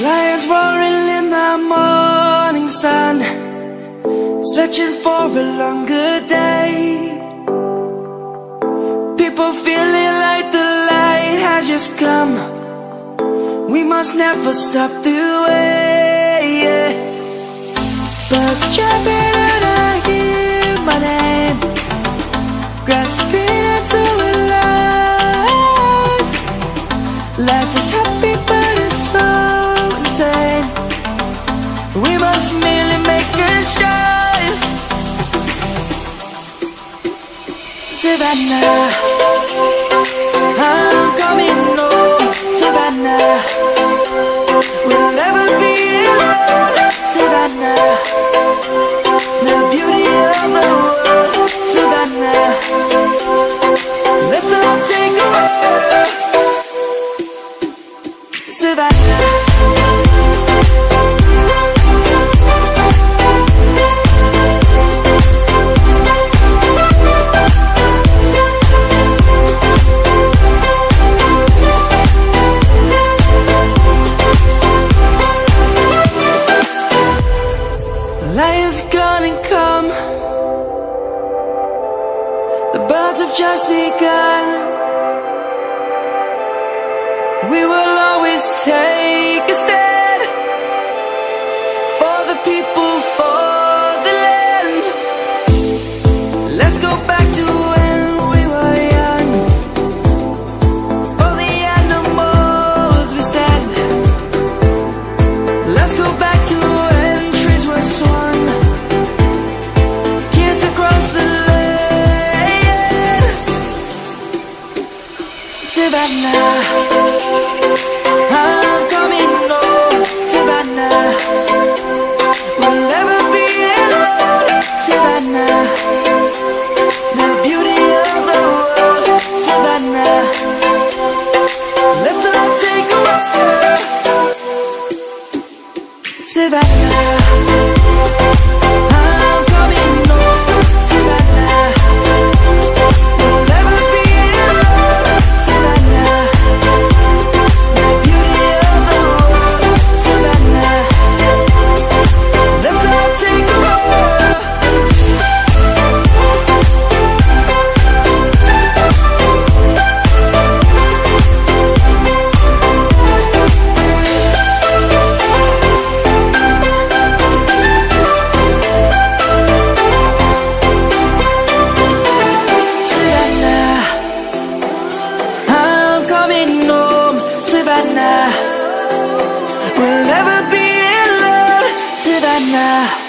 Lions roaring in the morning sun, searching for a longer day. People feeling like the light has just come. We must never stop the way. Birds chirping and I hear my name, grasping into a life. Life is happy but it's so insane. We must merely make a start. Savannah, I'm coming home. Savannah, we'll never be alone. Savannah, the beauty of the world. Savannah, let's all take a walk. Savannah, lion's gonna come. The birds have just begun. We will always take a stand for the people, for the land. Let's go back to when we were young. For the animals we stand. Let's go back to when trees were swung, kids across the land. Savannah, I'm coming home. Savannah, we'll never be alone. Savannah, the beauty of the world. Savannah, let's all take a walk. Savannah, I'm coming home. Savannah, we'll never be alone. Savannah, the beauty of the world. Savannah, let's all take a walk. Savannah, I'm coming home. Savannah, we'll never be alone. Savannah.